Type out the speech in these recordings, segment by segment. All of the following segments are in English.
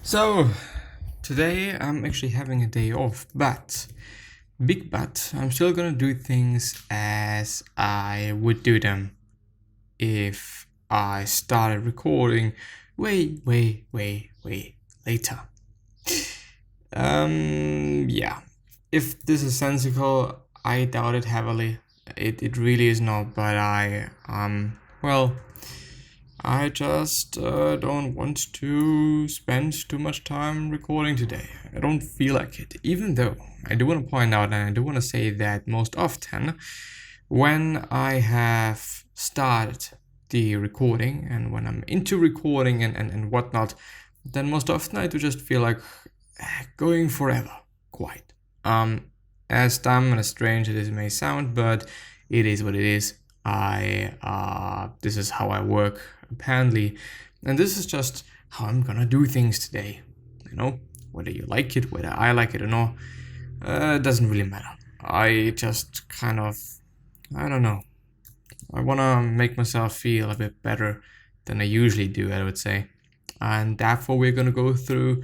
So, today I'm actually having a day off, big but, I'm still gonna do things as I would do them if I started recording way later. Yeah. If this is sensical, I doubt it heavily. It really is not, but I just don't want to spend too much time recording today. I don't feel like it, even though I do want to point out and I do want to say that most often when I have started the recording and when I'm into recording and whatnot, then most often I do just feel like going forever, quite. As dumb and as strange as it may sound, but it is what it is. This is how I work, apparently, and this is just how I'm gonna do things today. Whether you like it, whether I like it or not, doesn't really matter. I just I don't know. I wanna make myself feel a bit better than I usually do, I would say, and therefore we're gonna go through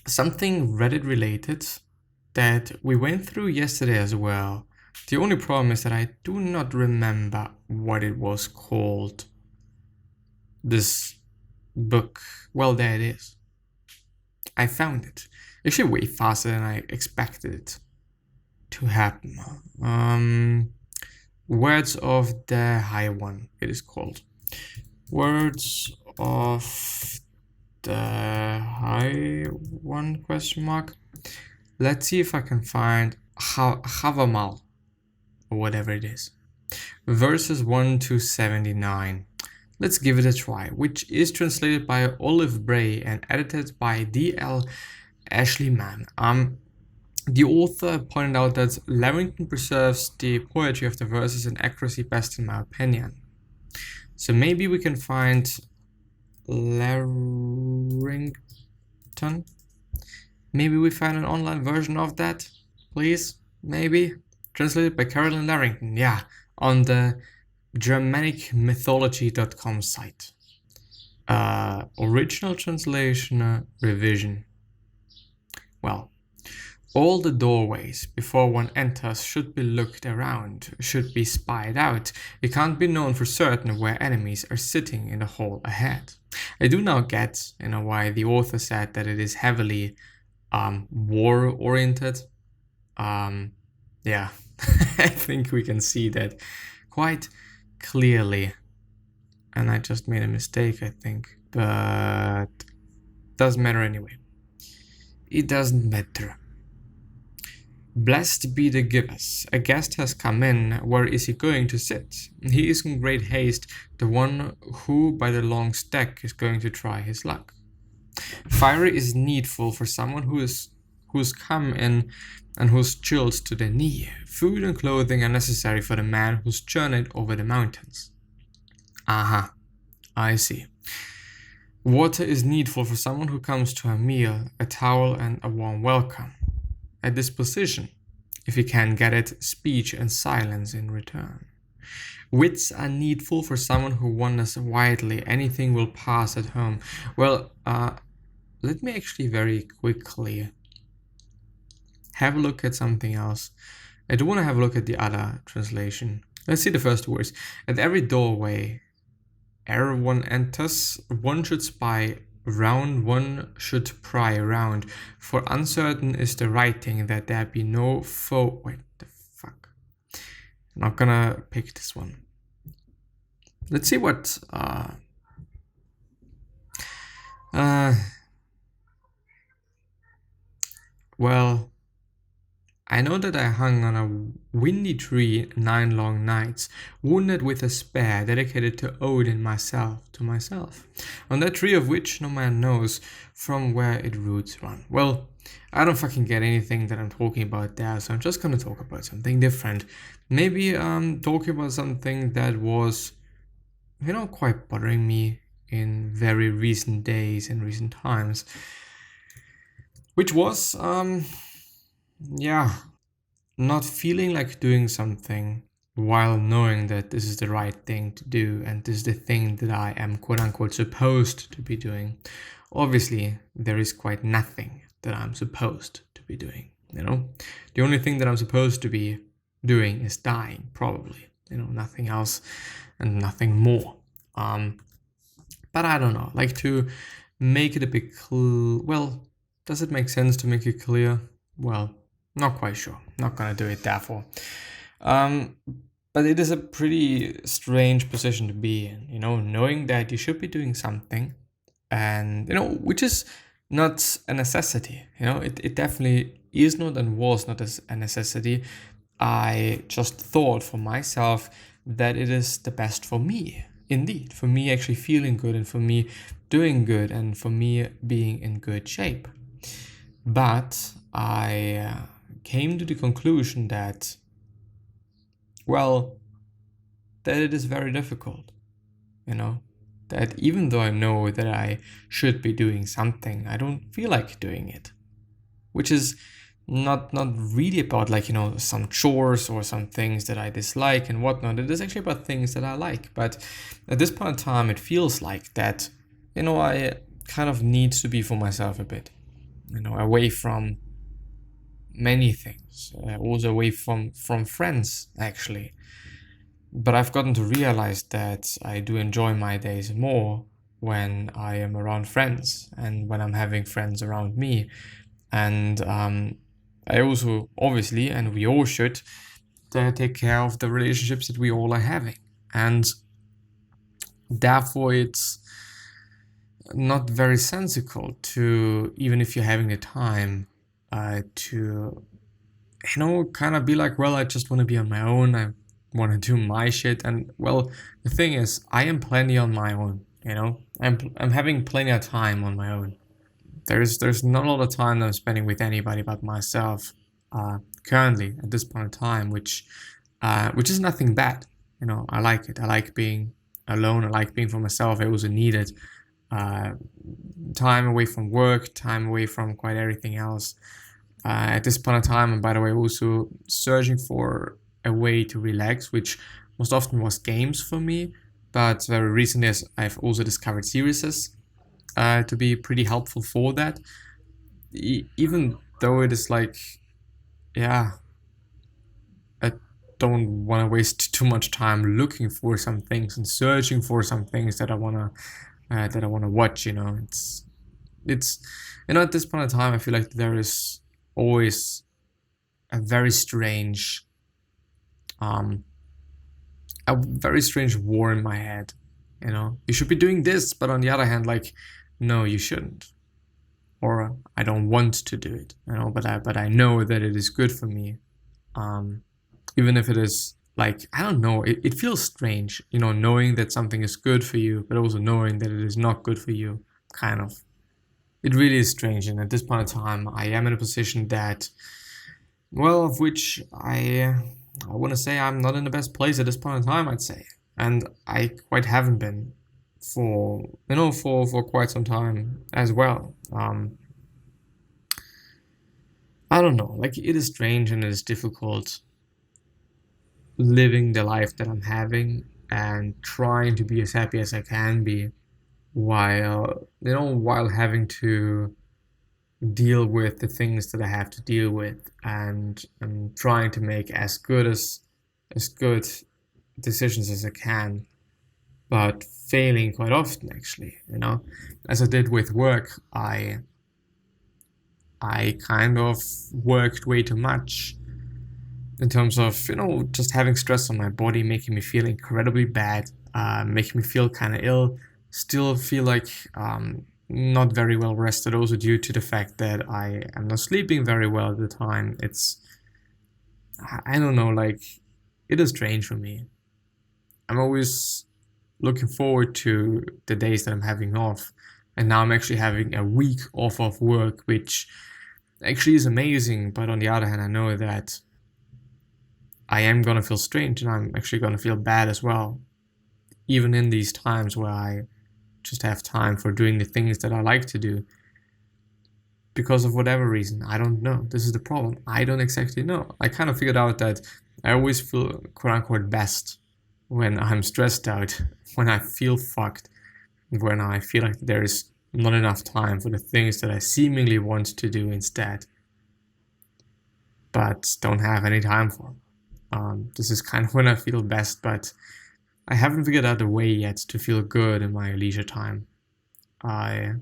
something Reddit related that we went through yesterday as well. The only problem is that I do not remember what it was called. This book. Well, there it is. I found it. Actually way faster than I expected it to happen. Words of the High One, it is called. Words of the High One, question mark. Let's see if I can find Havamal, or whatever it is. Verses 1 to 79. Let's give it a try, which is translated by Olive Bray and edited by D.L. Ashleyman. The author pointed out that Larrington preserves the poetry of the verses and accuracy best in my opinion. So maybe we can find Larrington. Maybe we find an online version of that, please, maybe. Translated by Carolyn Larrington, yeah, on the GermanicMythology.com site. Original translation revision. Well, all the doorways before one enters should be looked around, should be spied out. It can't be known for certain where enemies are sitting in the hall ahead. I do now get, why the author said that it is heavily war-oriented. Yeah, I think we can see that quite clearly. And I just made a mistake, I think. But doesn't matter anyway. It doesn't matter. Blessed be the givers. A guest has come in. Where is he going to sit? He is in great haste, the one who by the long stack is going to try his luck. Fire is needful for someone who's come in and who's chilled to the knee. Food and clothing are necessary for the man who's journeyed over the mountains. Aha, I see. Water is needful for someone who comes to a meal, a towel and a warm welcome. A disposition, if he can get it, speech and silence in return. Wits are needful for someone who wanders widely. Anything will pass at home. Well, let me actually very quickly have a look at something else. I do want to have a look at the other translation. Let's see the first words. At every doorway, ere one enters, one should spy round, one should pry around. For uncertain is the writing that there be no foe. Wait, the fuck. I'm not gonna pick this one. Let's see what well, I know that I hung on a windy tree 9 long nights, wounded with a spear dedicated to Odin to myself, on that tree of which no man knows from where its roots run. Well, I don't fucking get anything that I'm talking about there, so I'm just gonna talk about something different. Maybe talking about something that was, quite bothering me in very recent days and recent times, which was, not feeling like doing something while knowing that this is the right thing to do and this is the thing that I am quote unquote supposed to be doing. obviously there is quite nothing that I'm supposed to be doing, The only thing that I'm supposed to be doing is dying, probably, nothing else and nothing more. But I don't know, like to make it a bit clear. Well, does it make sense to make it clear? Well, not quite sure. Not gonna do it therefore. But it is a pretty strange position to be in, knowing that you should be doing something and, which is not a necessity, it definitely is not and was not a necessity. I just thought for myself that it is the best for me, indeed, for me actually feeling good and for me doing good and for me being in good shape. But I came to the conclusion that, well, that it is very difficult, that even though I know that I should be doing something, I don't feel like doing it, which is not really about like, some chores or some things that I dislike and whatnot. It is actually about things that I like. But at this point in time, it feels like that, I kind of need to be for myself a bit, away from many things, also away from friends, actually. But I've gotten to realize that I do enjoy my days more when I am around friends and when I'm having friends around me. And I also, obviously, and we all should, take care of the relationships that we all are having. And therefore, it's not very sensical to, even if you're having the time, to, kind of be like, well, I just want to be on my own. I want to do my shit. And, well, the thing is, I am plenty on my own, I'm having plenty of time on my own. There's not a lot of time that I'm spending with anybody but myself, currently at this point in time, which is nothing bad. I like it. I like being alone. I like being for myself. I also need it. Time away from work, time away from quite everything else. At this point in time, and by the way, also searching for a way to relax, which most often was games for me, but very recently I've also discovered series to be pretty helpful for that. Even though it is like, I don't want to waste too much time looking for some things and searching for some things that I wanna watch. It's at this point in time, I feel like there is always a very strange war in my head. You should be doing this, but on the other hand, like, no, you shouldn't, or I don't want to do it. But I know that it is good for me, even if it is like, I don't know. It feels strange, knowing that something is good for you, but also knowing that it is not good for you. Kind of, it really is strange. And at this point in time, I am in a position that, well, of which I want to say I'm not in the best place at this point in time, I'd say. And I quite haven't been for quite some time as well. I don't know, like, it is strange and it is difficult living the life that I'm having and trying to be as happy as I can be while having to deal with the things that I have to deal with, and I'm trying to make as good decisions as I can, but failing quite often, actually. As I did with work, I kind of worked way too much in terms of just having stress on my body, making me feel incredibly bad, making me feel kind of ill, still feel like not very well rested, also due to the fact that I am not sleeping very well at the time. I don't know, like, it is strange for me. I'm always looking forward to the days that I'm having off, and now I'm actually having a week off of work, which actually is amazing. But on the other hand, I know that I am gonna feel strange, and I'm actually gonna feel bad as well, even in these times where I just have time for doing the things that I like to do. Because of whatever reason, I don't know. This is the problem. I don't exactly know. I kind of figured out that I always feel quote unquote best when I'm stressed out, when I feel fucked, when I feel like there is not enough time for the things that I seemingly want to do instead, but don't have any time for. This is kind of when I feel best, but I haven't figured out a way yet to feel good in my leisure time. I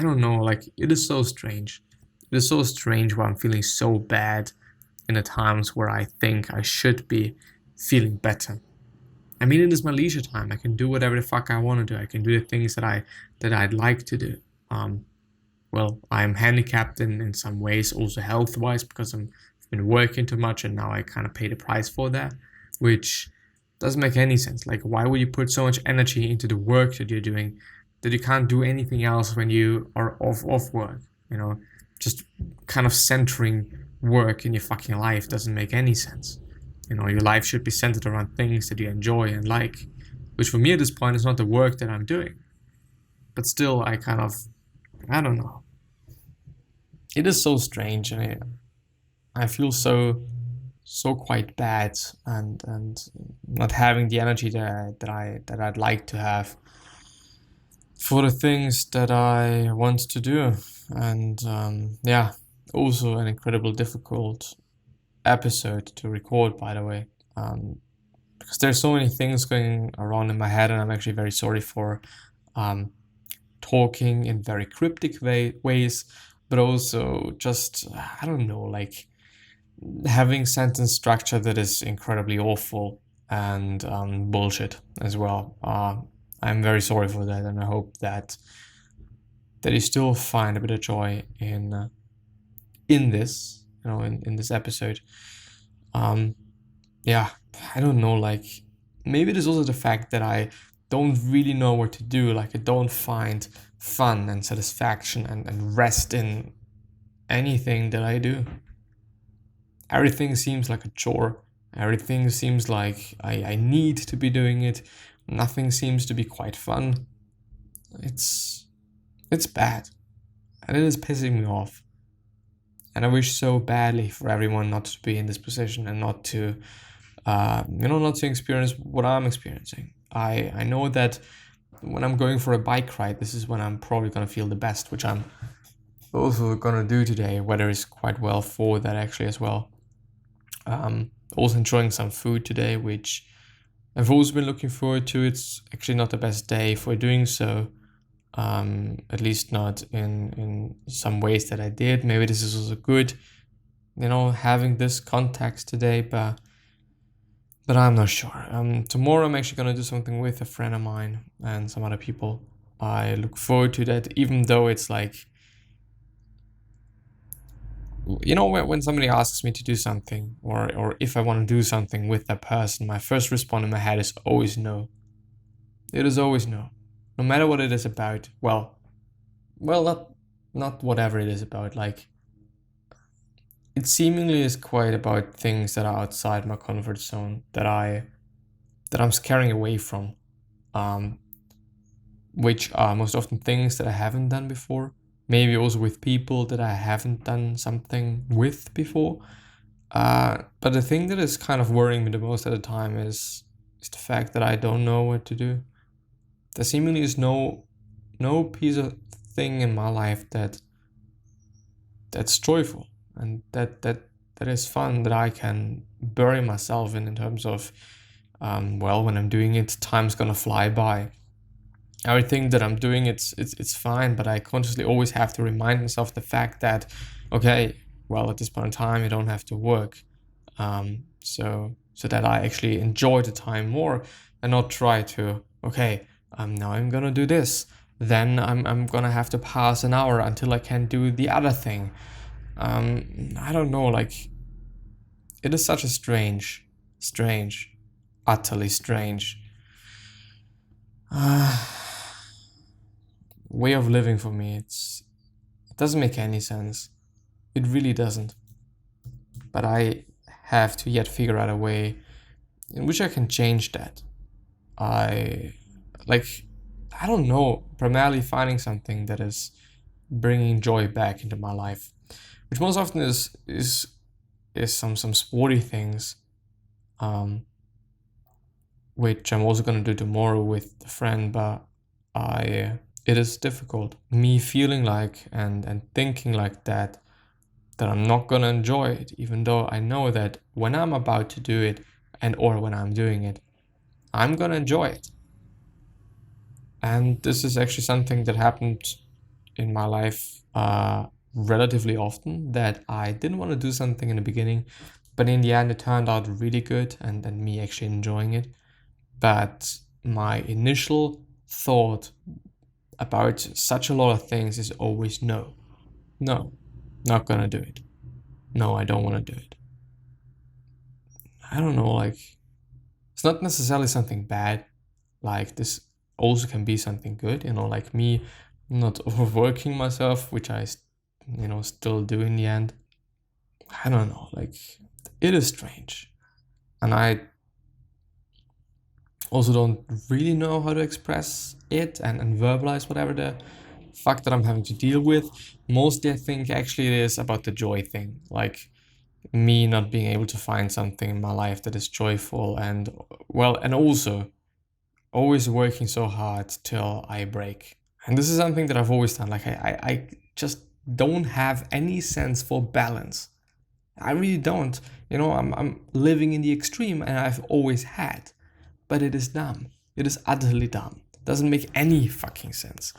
don't know, like, it is so strange. It is so strange why I'm feeling so bad in the times where I think I should be feeling better. I mean, it is my leisure time. I can do whatever the fuck I want to do. I can do the things that I'd like to do. I'm handicapped in some ways, also health-wise, because I've been working too much and now I kind of pay the price for that, which doesn't make any sense. Like, why would you put so much energy into the work that you're doing that you can't do anything else when you are off work? You know, just kind of centering work in your fucking life doesn't make any sense. You know, your life should be centered around things that you enjoy and like, which for me at this point is not the work that I'm doing. But still, I don't know. It is so strange, and I feel so quite bad, and not having the energy that I'd like to have for the things that I want to do. And also an incredibly difficult episode to record, by the way, because there's so many things going around in my head, and I'm actually very sorry for talking in very cryptic ways, but also just, I don't know, like having sentence structure that is incredibly awful and bullshit as well. I'm very sorry for that, and I hope that you still find a bit of joy in this, in this episode. I don't know, like, maybe it is also the fact that I don't really know what to do. Like, I don't find fun and satisfaction and rest in anything that I do. Everything seems like a chore. Everything seems like I need to be doing it. Nothing seems to be quite fun. It's bad, and it is pissing me off. And I wish so badly for everyone not to be in this position and not to, not to experience what I'm experiencing. I know that when I'm going for a bike ride, this is when I'm probably going to feel the best, which I'm also going to do today. Weather is quite well for that actually as well. Also enjoying some food today, which I've always been looking forward to. It's actually not the best day for doing so. At least not in some ways that I did. Maybe this is also good, having this context today, but I'm not sure. Tomorrow I'm actually gonna do something with a friend of mine and some other people. I look forward to that, even though it's like, when somebody asks me to do something, or if I want to do something with that person, my first response in my head is always no. It is always no. No matter what it is about. Well, not whatever it is about. Like, it seemingly is quite about things that are outside my comfort zone that I'm scaring away from, which are most often things that I haven't done before. Maybe also with people that I haven't done something with before. But the thing that is kind of worrying me the most at the time is the fact that I don't know what to do. There seemingly is no piece of thing in my life that's joyful and that is fun, that I can bury myself in terms of, when I'm doing it, time's gonna fly by. Everything that I'm doing, it's fine, but I consciously always have to remind myself the fact that, okay, well, at this point in time, you don't have to work, so that I actually enjoy the time more and not try to, okay, now I'm gonna do this, then I'm gonna have to pass an hour until I can do the other thing. I don't know, like, it is such a strange, utterly strange way of living for me. It doesn't make any sense. It really doesn't. But I have to yet figure out a way in which I can change that. I don't know, primarily finding something that is bringing joy back into my life, which most often is some sporty things, which I'm also gonna do tomorrow with a friend, but it is difficult. Me feeling like and thinking like that I'm not gonna enjoy it, even though I know that when I'm about to do it or when I'm doing it, I'm gonna enjoy it. And this is actually something that happened in my life relatively often, that I didn't want to do something in the beginning, but in the end it turned out really good and me actually enjoying it. But my initial thought about such a lot of things is always no, not gonna do it. No, I don't want to do it. I don't know, like, it's not necessarily something bad. Like, this also can be something good, like me not overworking myself, which I, still do in the end. I don't know, like, it is strange. And I also don't really know how to express it and verbalize whatever the fuck that I'm having to deal with. Mostly, I think actually it is about the joy thing. Like, me not being able to find something in my life that is joyful and also always working so hard till I break. And this is something that I've always done. Like, I just don't have any sense for balance. I really don't. I'm living in the extreme, and I've always had. But it is dumb. It is utterly dumb. It doesn't make any fucking sense.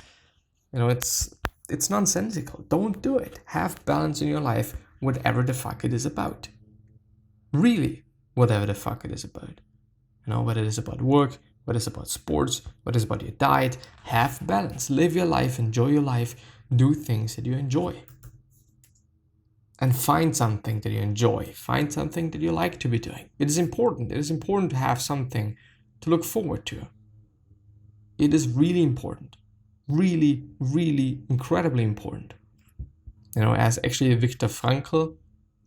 It's nonsensical. Don't do it. Have balance in your life, whatever the fuck it is about. Really, whatever the fuck it is about. Whether it is about work, whether it's about sports, whether it's about your diet, have balance. Live your life, enjoy your life, do things that you enjoy. And find something that you enjoy. Find something that you like to be doing. It is important. It is important to have something to look forward to. It is really important. Really, really incredibly important. As actually Viktor Frankl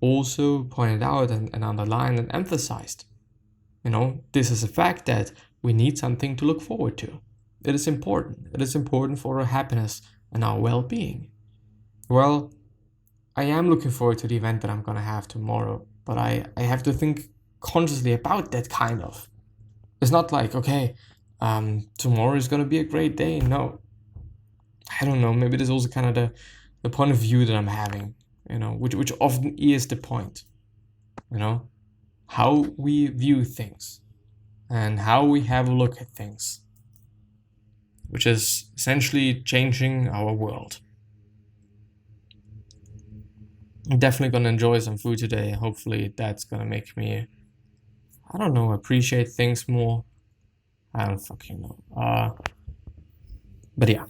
also pointed out and underlined and emphasized. This is a fact that we need something to look forward to. It is important. It is important for our happiness and our well-being. Well, I am looking forward to the event that I'm going to have tomorrow, but I have to think consciously about that, kind of. It's not like, okay, tomorrow is going to be a great day. No. I don't know. Maybe this is also kind of the point of view that I'm having, which often is the point, how we view things and how we have a look at things, which is essentially changing our world. I'm definitely going to enjoy some food today. Hopefully that's going to make me, I don't know, appreciate things more. I don't fucking know. But yeah.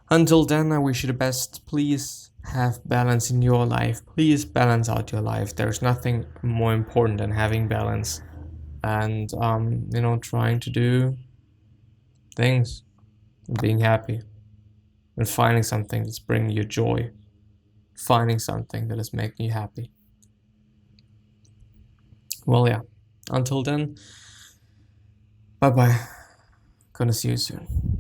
Until then, I wish you the best. Please have balance in your life. Please balance out your life. There's nothing more important than having balance. And, trying to do things, and being happy, and finding something that's bringing you joy, finding something that is making you happy. Well, yeah, until then, bye-bye. Gonna see you soon.